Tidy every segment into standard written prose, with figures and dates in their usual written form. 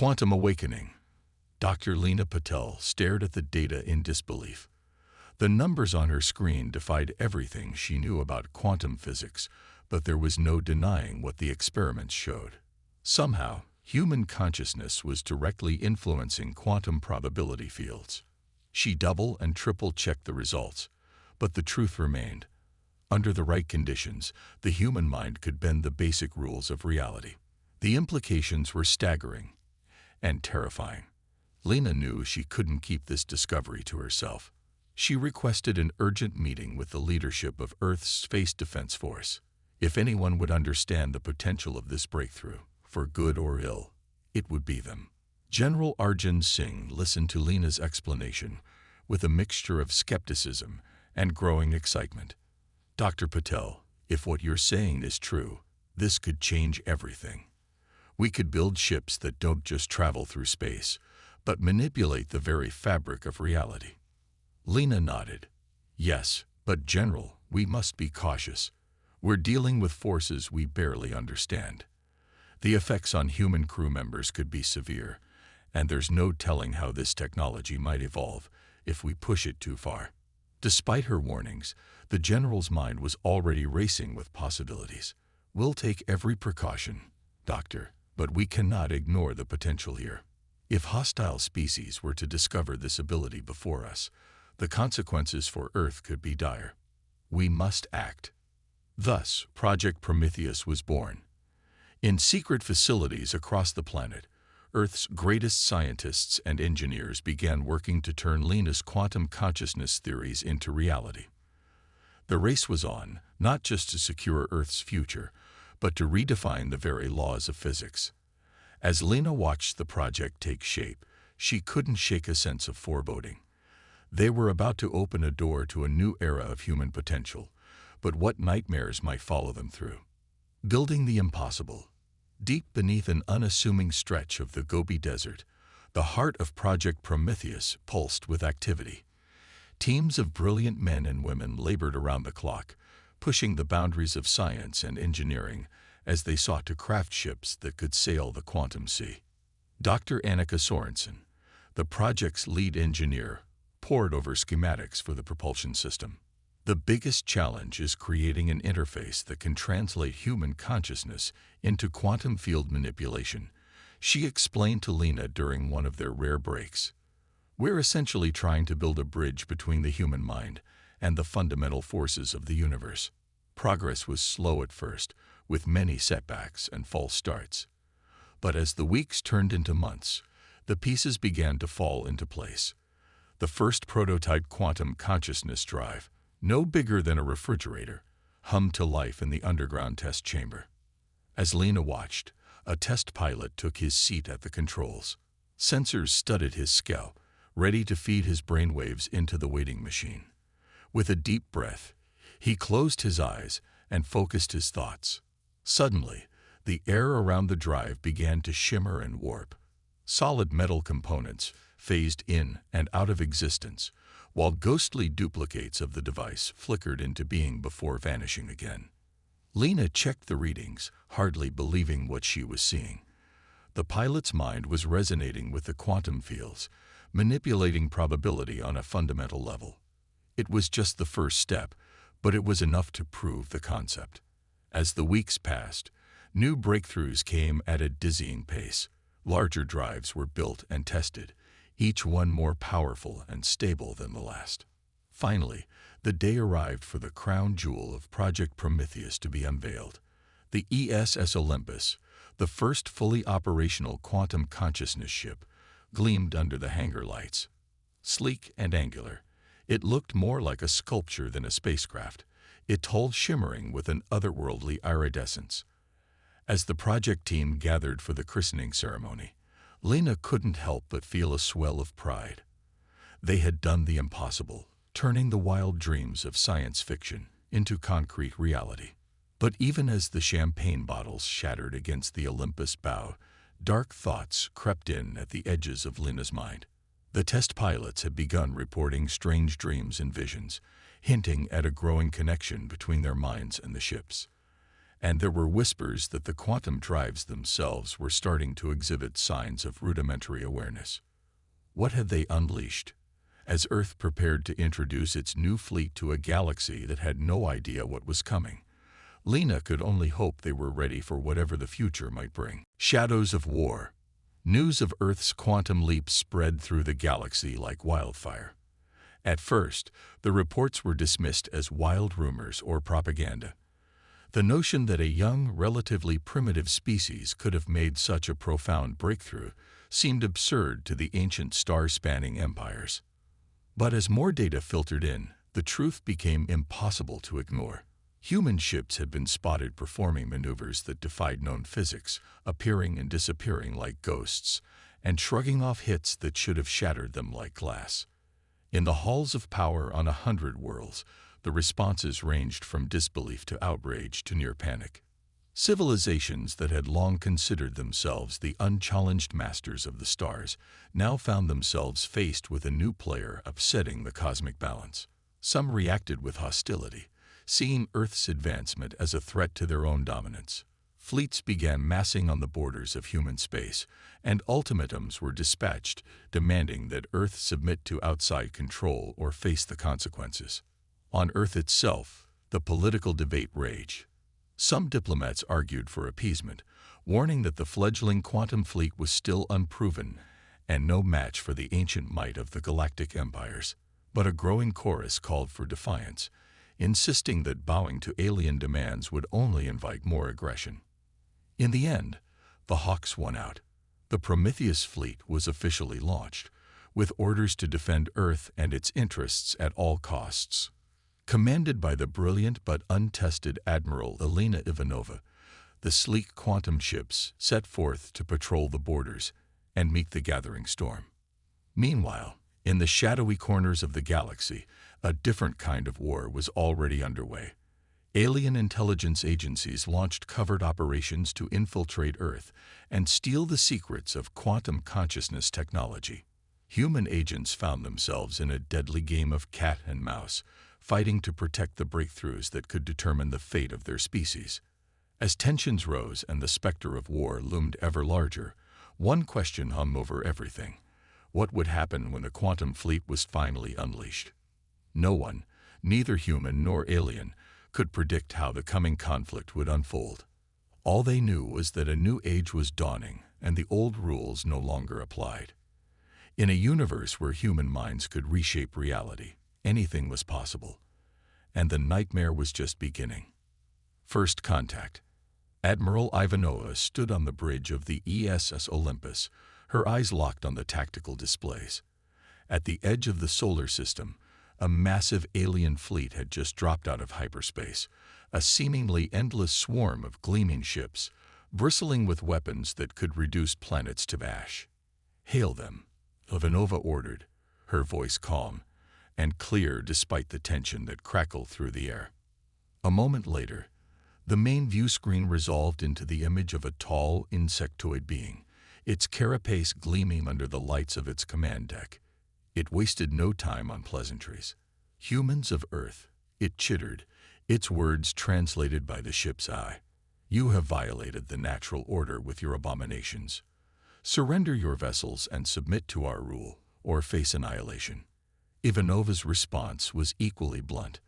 Quantum awakening. Dr. Lena Patel stared at the data in disbelief. The numbers on her screen defied everything she knew about quantum physics, but there was no denying what the experiments showed. Somehow, human consciousness was directly influencing quantum probability fields. She double and triple checked the results, but the truth remained. Under the right conditions, the human mind could bend the basic rules of reality. The implications were staggering and terrifying. Lena knew she couldn't keep this discovery to herself. She requested an urgent meeting with the leadership of Earth's Space Defense Force. If anyone would understand the potential of this breakthrough, for good or ill, it would be them. General Arjun Singh listened to Lena's explanation with a mixture of skepticism and growing excitement. Dr. Patel, if what you're saying is true, this could change everything. We could build ships that don't just travel through space, but manipulate the very fabric of reality. Lena nodded. Yes, but General, we must be cautious. We're dealing with forces we barely understand. The effects on human crew members could be severe, and there's no telling how this technology might evolve if we push it too far. Despite her warnings, the General's mind was already racing with possibilities. We'll take every precaution, Doctor, but we cannot ignore the potential here. If hostile species were to discover this ability before us, the consequences for Earth could be dire. We must act. Thus, Project Prometheus was born. In secret facilities across the planet, Earth's greatest scientists and engineers began working to turn Lena's quantum consciousness theories into reality. The race was on, not just to secure Earth's future, but to redefine the very laws of physics. As Lena watched the project take shape, she couldn't shake a sense of foreboding. They were about to open a door to a new era of human potential, but what nightmares might follow them through? Building the impossible. Deep beneath an unassuming stretch of the Gobi Desert, the heart of Project Prometheus pulsed with activity. Teams of brilliant men and women labored around the clock, pushing the boundaries of science and engineering as they sought to craft ships that could sail the quantum sea. Dr. Annika Sorensen, the project's lead engineer, pored over schematics for the propulsion system. The biggest challenge is creating an interface that can translate human consciousness into quantum field manipulation, she explained to Lena during one of their rare breaks. We're essentially trying to build a bridge between the human mind and the fundamental forces of the universe. Progress was slow at first, with many setbacks and false starts. But as the weeks turned into months, the pieces began to fall into place. The first prototype quantum consciousness drive, no bigger than a refrigerator, hummed to life in the underground test chamber. As Lena watched, a test pilot took his seat at the controls. Sensors studded his skull, ready to feed his brainwaves into the waiting machine. With a deep breath, he closed his eyes and focused his thoughts. Suddenly, the air around the drive began to shimmer and warp. Solid metal components phased in and out of existence, while ghostly duplicates of the device flickered into being before vanishing again. Lena checked the readings, hardly believing what she was seeing. The pilot's mind was resonating with the quantum fields, manipulating probability on a fundamental level. It was just the first step, but it was enough to prove the concept. As the weeks passed, new breakthroughs came at a dizzying pace. Larger drives were built and tested, each one more powerful and stable than the last. Finally, the day arrived for the crown jewel of Project Prometheus to be unveiled. The ESS Olympus, the first fully operational quantum consciousness ship, gleamed under the hangar lights. Sleek and angular, it looked more like a sculpture than a spacecraft, its hull shimmering with an otherworldly iridescence. As the project team gathered for the christening ceremony, Lena couldn't help but feel a swell of pride. They had done the impossible, turning the wild dreams of science fiction into concrete reality. But even as the champagne bottles shattered against the Olympus bow, dark thoughts crept in at the edges of Lena's mind. The test pilots had begun reporting strange dreams and visions, hinting at a growing connection between their minds and the ships. and there were whispers that the quantum drives themselves were starting to exhibit signs of rudimentary awareness. What had they unleashed? As Earth prepared to introduce its new fleet to a galaxy that had no idea what was coming, Lena could only hope they were ready for whatever the future might bring. Shadows of war. News of Earth's quantum leap spread through the galaxy like wildfire. At first, the reports were dismissed as wild rumors or propaganda. The notion that a young, relatively primitive species could have made such a profound breakthrough seemed absurd to the ancient star-spanning empires. But as more data filtered in, the truth became impossible to ignore. Human ships had been spotted performing maneuvers that defied known physics, appearing and disappearing like ghosts, and shrugging off hits that should have shattered them like glass. In the halls of power on 100 worlds, the responses ranged from disbelief to outrage to near panic. Civilizations that had long considered themselves the unchallenged masters of the stars now found themselves faced with a new player upsetting the cosmic balance. Some reacted with hostility, seeing Earth's advancement as a threat to their own dominance. Fleets began massing on the borders of human space, and ultimatums were dispatched demanding that Earth submit to outside control or face the consequences. On Earth itself, the political debate raged. Some diplomats argued for appeasement, warning that the fledgling quantum fleet was still unproven and no match for the ancient might of the galactic empires. But a growing chorus called for defiance, insisting that bowing to alien demands would only invite more aggression. In the end, the Hawks won out. The Prometheus fleet was officially launched, with orders to defend Earth and its interests at all costs. Commanded by the brilliant but untested Admiral Elena Ivanova, the sleek quantum ships set forth to patrol the borders and meet the gathering storm. Meanwhile, in the shadowy corners of the galaxy, a different kind of war was already underway. Alien intelligence agencies launched covert operations to infiltrate Earth and steal the secrets of quantum consciousness technology. Human agents found themselves in a deadly game of cat and mouse, fighting to protect the breakthroughs that could determine the fate of their species. As tensions rose and the specter of war loomed ever larger, one question hung over everything. What would happen when the quantum fleet was finally unleashed? No one, neither human nor alien, could predict how the coming conflict would unfold. All they knew was that a new age was dawning and the old rules no longer applied. In a universe where human minds could reshape reality, anything was possible, and the nightmare was just beginning. First contact. Admiral Ivanova stood on the bridge of the ESS Olympus, her eyes locked on the tactical displays. At the edge of the solar system, a massive alien fleet had just dropped out of hyperspace, a seemingly endless swarm of gleaming ships, bristling with weapons that could reduce planets to ash. "Hail them," Ivanova ordered, her voice calm and clear despite the tension that crackled through the air. A moment later, the main view screen resolved into the image of a tall, insectoid being, its carapace gleaming under the lights of its command deck. It wasted no time on pleasantries. "Humans of Earth," it chittered, its words translated by the ship's eye. "You have violated the natural order with your abominations. Surrender your vessels and submit to our rule, or face annihilation." Ivanova's response was equally blunt.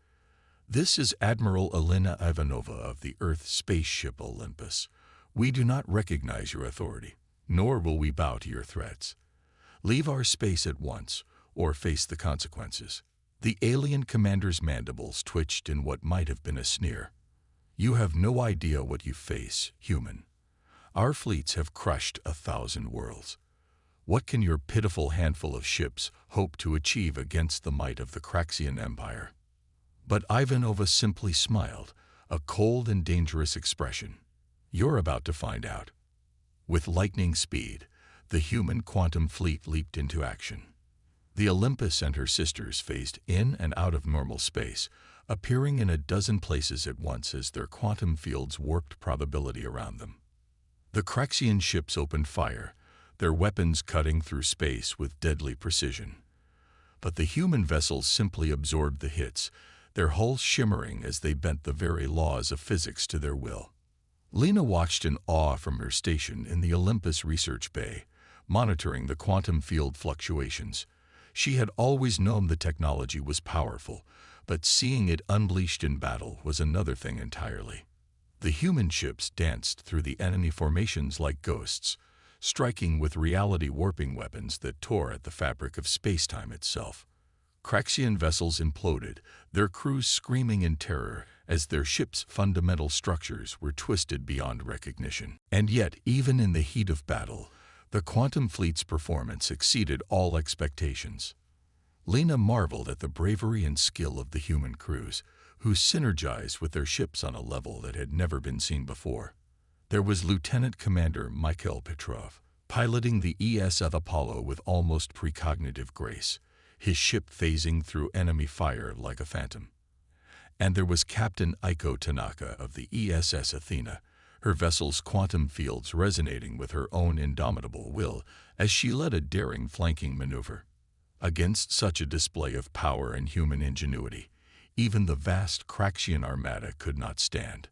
"This is Admiral Elena Ivanova of the Earth spaceship Olympus. We do not recognize your authority, nor will we bow to your threats. Leave our space at once, or face the consequences." The alien commander's mandibles twitched in what might have been a sneer. "You have no idea what you face, human. Our fleets have crushed 1,000 worlds. What can your pitiful handful of ships hope to achieve against the might of the Craxian Empire?" But Ivanova simply smiled, a cold and dangerous expression. "You're about to find out." With lightning speed, the human quantum fleet leaped into action. The Olympus and her sisters phased in and out of normal space, appearing in a dozen places at once as their quantum fields warped probability around them. The Craxian ships opened fire, their weapons cutting through space with deadly precision. But the human vessels simply absorbed the hits, their hulls shimmering as they bent the very laws of physics to their will. Lena watched in awe from her station in the Olympus Research Bay, monitoring the quantum field fluctuations. She had always known the technology was powerful, but seeing it unleashed in battle was another thing entirely. The human ships danced through the enemy formations like ghosts, striking with reality-warping weapons that tore at the fabric of space-time itself. Craxian vessels imploded, their crews screaming in terror as their ships' fundamental structures were twisted beyond recognition. And yet, even in the heat of battle, the quantum fleet's performance exceeded all expectations. Lena marveled at the bravery and skill of the human crews, who synergized with their ships on a level that had never been seen before. There was Lieutenant Commander Mikhail Petrov, piloting the ESF Apollo with almost precognitive grace, his ship phasing through enemy fire like a phantom. And there was Captain Aiko Tanaka of the ESS Athena, her vessel's quantum fields resonating with her own indomitable will as she led a daring flanking maneuver. Against such a display of power and human ingenuity, even the vast Craxian armada could not stand.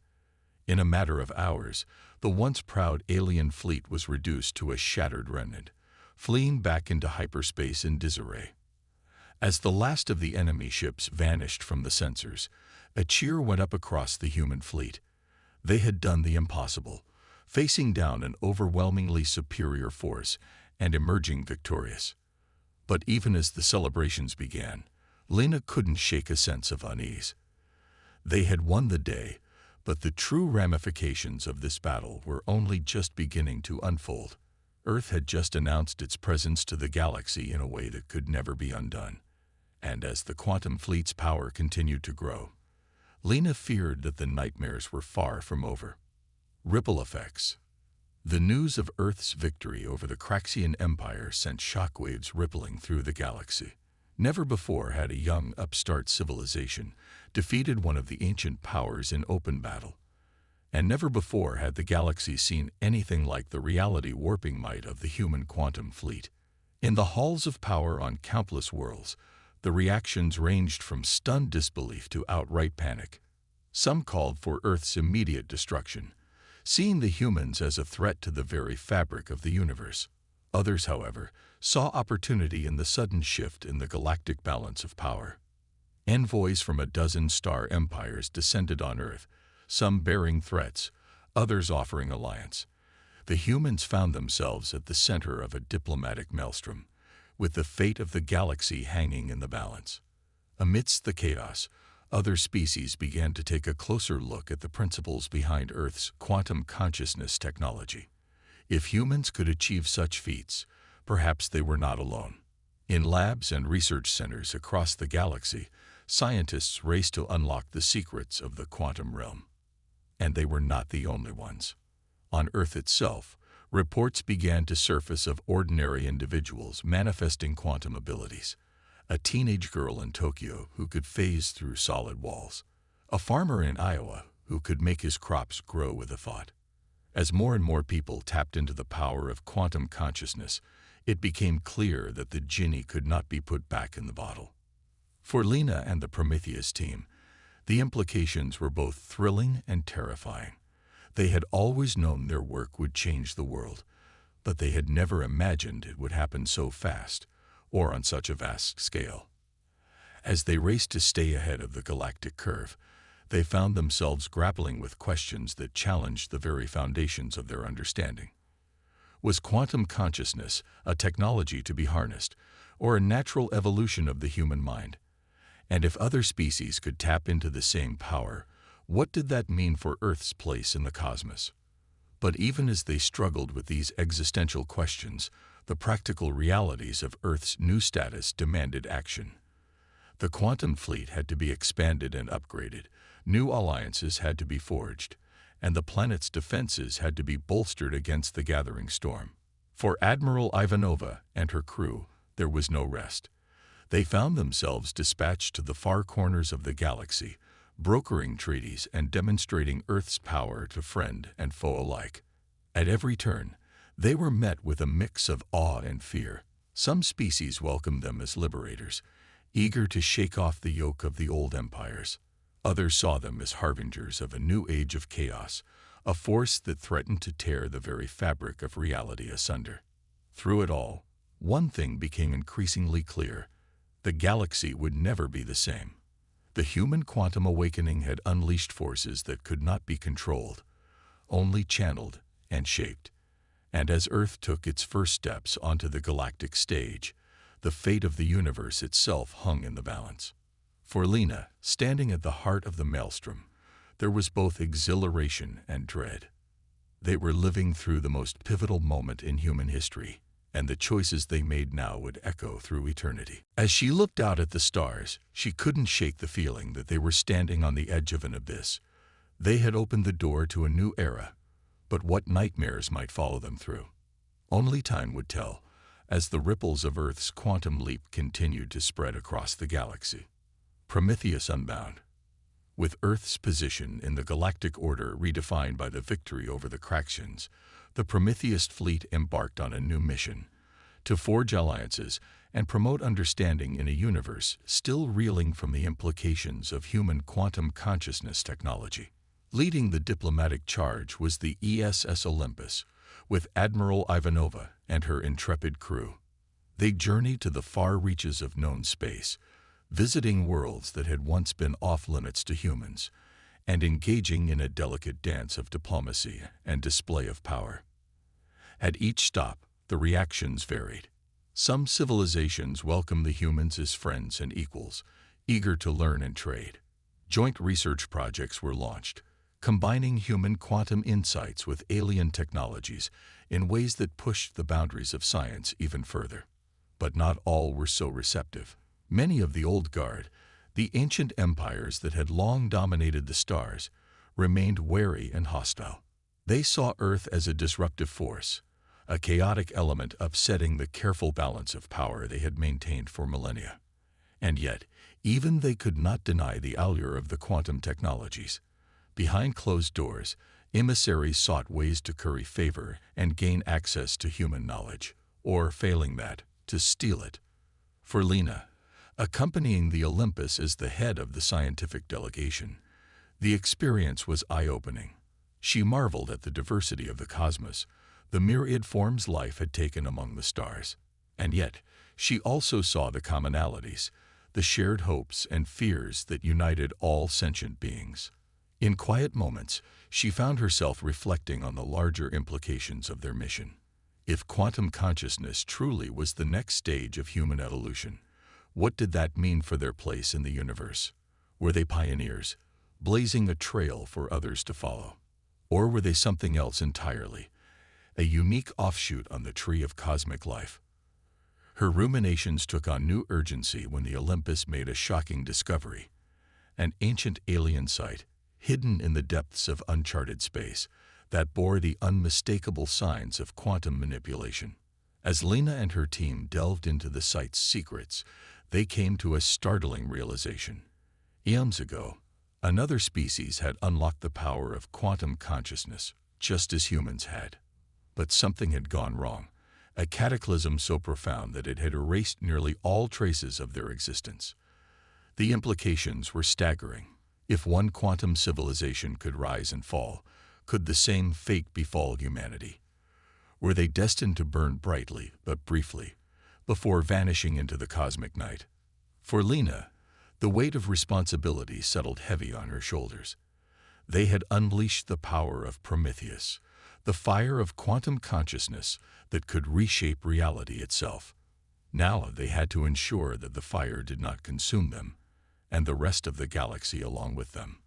In a matter of hours, the once proud alien fleet was reduced to a shattered remnant, fleeing back into hyperspace in disarray. As the last of the enemy ships vanished from the sensors, a cheer went up across the human fleet. They had done the impossible, facing down an overwhelmingly superior force and emerging victorious. But even as the celebrations began, Lena couldn't shake a sense of unease. They had won the day, but the true ramifications of this battle were only just beginning to unfold. Earth had just announced its presence to the galaxy in a way that could never be undone. And as the quantum fleet's power continued to grow, Lena feared that the nightmares were far from over. Ripple effects. The news of Earth's victory over the Craxian Empire sent shockwaves rippling through the galaxy. Never before had a young, upstart civilization defeated one of the ancient powers in open battle. And never before had the galaxy seen anything like the reality-warping might of the human quantum fleet. In the halls of power on countless worlds, the reactions ranged from stunned disbelief to outright panic. Some called for Earth's immediate destruction, seeing the humans as a threat to the very fabric of the universe. Others, however, saw opportunity in the sudden shift in the galactic balance of power. Envoys from a dozen star empires descended on Earth, some bearing threats, others offering alliance. The humans found themselves at the center of a diplomatic maelstrom, with the fate of the galaxy hanging in the balance. Amidst the chaos, other species began to take a closer look at the principles behind Earth's quantum consciousness technology. If humans could achieve such feats, perhaps they were not alone. In labs and research centers across the galaxy, scientists raced to unlock the secrets of the quantum realm. And they were not the only ones. On Earth itself, reports began to surface of ordinary individuals manifesting quantum abilities. A teenage girl in Tokyo who could phase through solid walls. A farmer in Iowa who could make his crops grow with a thought. As more and more people tapped into the power of quantum consciousness, it became clear that the genie could not be put back in the bottle. For Lena and the Prometheus team, the implications were both thrilling and terrifying. They had always known their work would change the world, but they had never imagined it would happen so fast or on such a vast scale. As they raced to stay ahead of the galactic curve, they found themselves grappling with questions that challenged the very foundations of their understanding. Was quantum consciousness a technology to be harnessed, or a natural evolution of the human mind? And if other species could tap into the same power, what did that mean for Earth's place in the cosmos? But even as they struggled with these existential questions, the practical realities of Earth's new status demanded action. The quantum fleet had to be expanded and upgraded, new alliances had to be forged, and the planet's defenses had to be bolstered against the gathering storm. For Admiral Ivanova and her crew, there was no rest. They found themselves dispatched to the far corners of the galaxy, brokering treaties and demonstrating Earth's power to friend and foe alike. At every turn, they were met with a mix of awe and fear. Some species welcomed them as liberators, eager to shake off the yoke of the old empires. Others saw them as harbingers of a new age of chaos, a force that threatened to tear the very fabric of reality asunder. Through it all, one thing became increasingly clear: the galaxy would never be the same. The human quantum awakening had unleashed forces that could not be controlled, only channeled and shaped. And as Earth took its first steps onto the galactic stage, the fate of the universe itself hung in the balance. For Lena, standing at the heart of the maelstrom, there was both exhilaration and dread. They were living through the most pivotal moment in human history, and the choices they made now would echo through eternity. As she looked out at the stars, she couldn't shake the feeling that they were standing on the edge of an abyss. They had opened the door to a new era, but what nightmares might follow them through? Only time would tell, as the ripples of Earth's quantum leap continued to spread across the galaxy. Prometheus Unbound. With Earth's position in the galactic order redefined by the victory over the Craxians, the Prometheus fleet embarked on a new mission: to forge alliances and promote understanding in a universe still reeling from the implications of human quantum consciousness technology. Leading the diplomatic charge was the ESS Olympus, with Admiral Ivanova and her intrepid crew. They journeyed to the far reaches of known space, visiting worlds that had once been off-limits to humans, and engaging in a delicate dance of diplomacy and display of power. At each stop, the reactions varied. Some civilizations welcomed the humans as friends and equals, eager to learn and trade. Joint research projects were launched, combining human quantum insights with alien technologies in ways that pushed the boundaries of science even further. But not all were so receptive. Many of the old guard, the ancient empires that had long dominated the stars, remained wary and hostile. They saw Earth as a disruptive force, a chaotic element upsetting the careful balance of power they had maintained for millennia. And yet, even they could not deny the allure of the quantum technologies. Behind closed doors, emissaries sought ways to curry favor and gain access to human knowledge, or, failing that, to steal it. For Lena, accompanying the Olympus as the head of the scientific delegation, the experience was eye-opening. She marveled at the diversity of the cosmos, the myriad forms life had taken among the stars. And yet, she also saw the commonalities, the shared hopes and fears that united all sentient beings. In quiet moments, she found herself reflecting on the larger implications of their mission. If quantum consciousness truly was the next stage of human evolution, what did that mean for their place in the universe? Were they pioneers, blazing a trail for others to follow? Or were they something else entirely, a unique offshoot on the tree of cosmic life? Her ruminations took on new urgency when the Olympus made a shocking discovery: an ancient alien site, hidden in the depths of uncharted space, that bore the unmistakable signs of quantum manipulation. As Lena and her team delved into the site's secrets, they came to a startling realization. Eons ago, another species had unlocked the power of quantum consciousness, just as humans had. But something had gone wrong, a cataclysm so profound that it had erased nearly all traces of their existence. The implications were staggering. If one quantum civilization could rise and fall, could the same fate befall humanity? Were they destined to burn brightly, but briefly, before vanishing into the cosmic night? For Lena, the weight of responsibility settled heavy on her shoulders. They had unleashed the power of Prometheus, the fire of quantum consciousness that could reshape reality itself. Now they had to ensure that the fire did not consume them, and the rest of the galaxy along with them.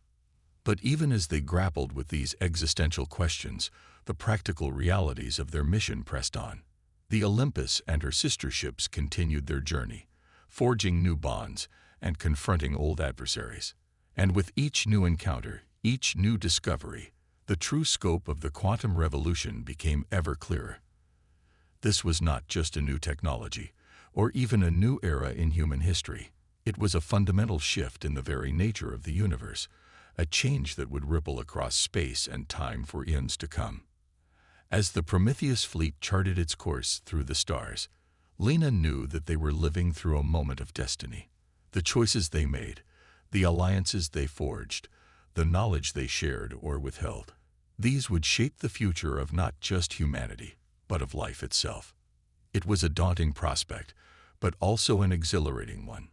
But even as they grappled with these existential questions, the practical realities of their mission pressed on. The Olympus and her sister ships continued their journey, forging new bonds and confronting old adversaries. And with each new encounter, each new discovery, the true scope of the quantum revolution became ever clearer. This was not just a new technology, or even a new era in human history. It was a fundamental shift in the very nature of the universe, a change that would ripple across space and time for eons to come. As the Prometheus fleet charted its course through the stars, Lena knew that they were living through a moment of destiny. The choices they made, the alliances they forged, the knowledge they shared or withheld. These would shape the future of not just humanity, but of life itself. It was a daunting prospect, but also an exhilarating one.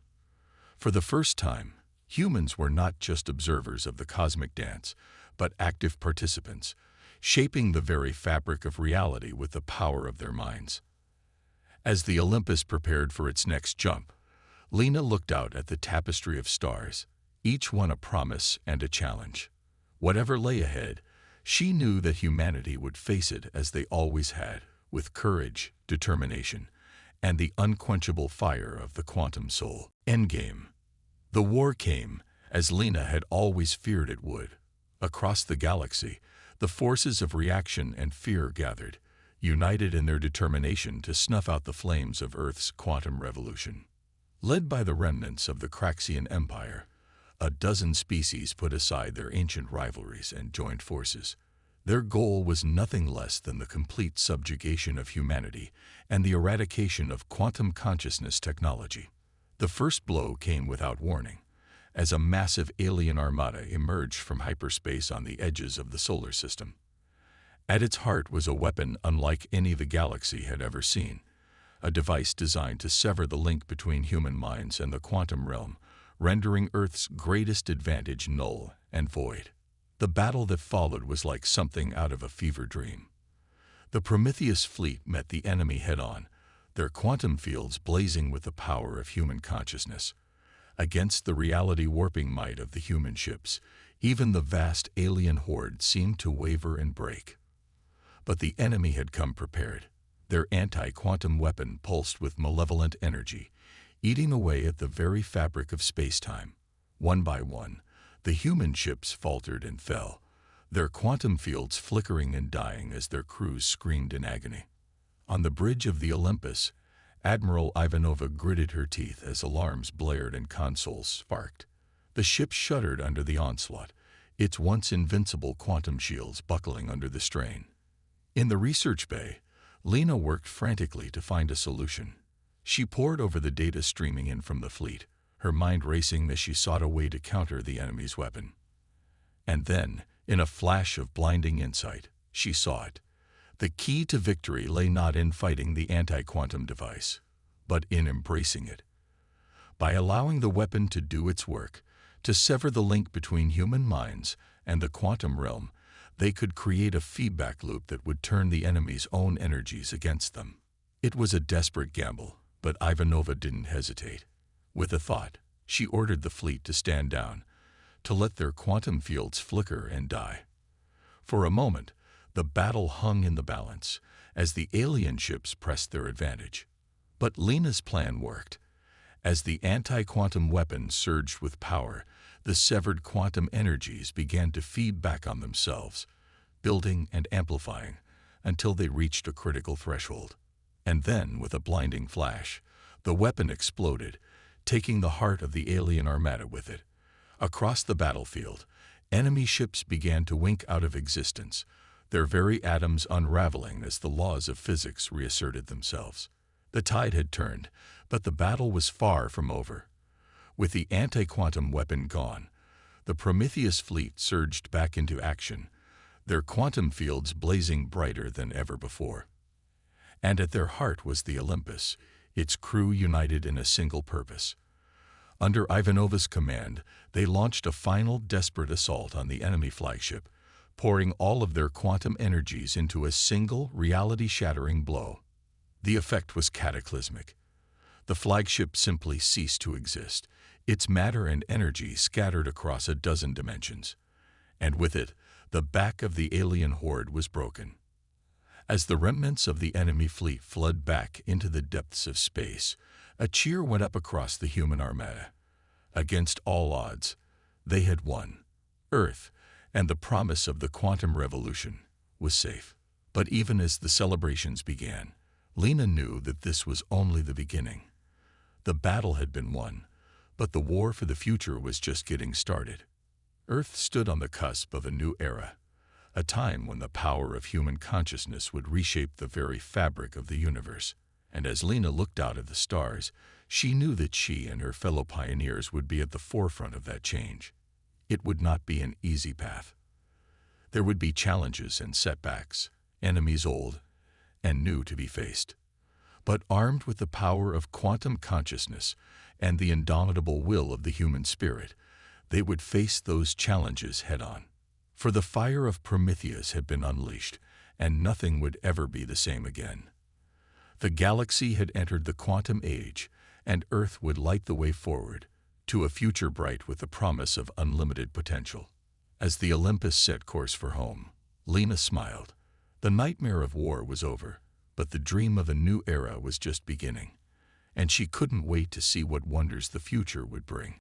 For the first time, humans were not just observers of the cosmic dance, but active participants, shaping the very fabric of reality with the power of their minds. As the Olympus prepared for its next jump, Lena looked out at the tapestry of stars, each one a promise and a challenge. Whatever lay ahead, she knew that humanity would face it as they always had, with courage, determination, and the unquenchable fire of the quantum soul. Endgame. The war came, as Lena had always feared it would. Across the galaxy, the forces of reaction and fear gathered, united in their determination to snuff out the flames of Earth's quantum revolution. Led by the remnants of the Craxian Empire, a dozen species put aside their ancient rivalries and joined forces. Their goal was nothing less than the complete subjugation of humanity and the eradication of quantum consciousness technology. The first blow came without warning, as a massive alien armada emerged from hyperspace on the edges of the solar system. At its heart was a weapon unlike any the galaxy had ever seen, a device designed to sever the link between human minds and the quantum realm, rendering Earth's greatest advantage null and void. The battle that followed was like something out of a fever dream. The Prometheus fleet met the enemy head-on, their quantum fields blazing with the power of human consciousness. Against the reality-warping might of the human ships, even the vast alien horde seemed to waver and break. But the enemy had come prepared. Their anti-quantum weapon pulsed with malevolent energy, eating away at the very fabric of space-time. One by one, the human ships faltered and fell, their quantum fields flickering and dying as their crews screamed in agony. On the bridge of the Olympus, Admiral Ivanova gritted her teeth as alarms blared and consoles sparked. The ship shuddered under the onslaught, its once invincible quantum shields buckling under the strain. In the research bay, Lena worked frantically to find a solution. She pored over the data streaming in from the fleet, her mind racing as she sought a way to counter the enemy's weapon. And then, in a flash of blinding insight, she saw it. The key to victory lay not in fighting the anti-quantum device, but in embracing it. By allowing the weapon to do its work, to sever the link between human minds and the quantum realm, they could create a feedback loop that would turn the enemy's own energies against them. It was a desperate gamble, but Ivanova didn't hesitate. With a thought, she ordered the fleet to stand down, to let their quantum fields flicker and die. For a moment, the battle hung in the balance, as the alien ships pressed their advantage. But Lena's plan worked. As the anti-quantum weapon surged with power, the severed quantum energies began to feed back on themselves, building and amplifying, until they reached a critical threshold. And then, with a blinding flash, the weapon exploded, taking the heart of the alien armada with it. Across the battlefield, enemy ships began to wink out of existence, their very atoms unraveling as the laws of physics reasserted themselves. The tide had turned, but the battle was far from over. With the anti-quantum weapon gone, the Prometheus fleet surged back into action, their quantum fields blazing brighter than ever before. And at their heart was the Olympus, its crew united in a single purpose. Under Ivanova's command, they launched a final desperate assault on the enemy flagship, pouring all of their quantum energies into a single reality-shattering blow. The effect was cataclysmic. The flagship simply ceased to exist, its matter and energy scattered across a dozen dimensions. And with it, the back of the alien horde was broken. As the remnants of the enemy fleet fled back into the depths of space, a cheer went up across the human armada. Against all odds, they had won. Earth, and the promise of the quantum revolution, was safe. But even as the celebrations began, Lena knew that this was only the beginning. The battle had been won, but the war for the future was just getting started. Earth stood on the cusp of a new era, a time when the power of human consciousness would reshape the very fabric of the universe. And as Lena looked out at the stars, she knew that she and her fellow pioneers would be at the forefront of that change. It would not be an easy path. There would be challenges and setbacks, enemies old and new to be faced. But armed with the power of quantum consciousness and the indomitable will of the human spirit, they would face those challenges head-on. For the fire of Prometheus had been unleashed, and nothing would ever be the same again. The galaxy had entered the quantum age, and Earth would light the way forward to a future bright with the promise of unlimited potential. As the Olympus set course for home, Lena smiled. The nightmare of war was over, but the dream of a new era was just beginning, and she couldn't wait to see what wonders the future would bring.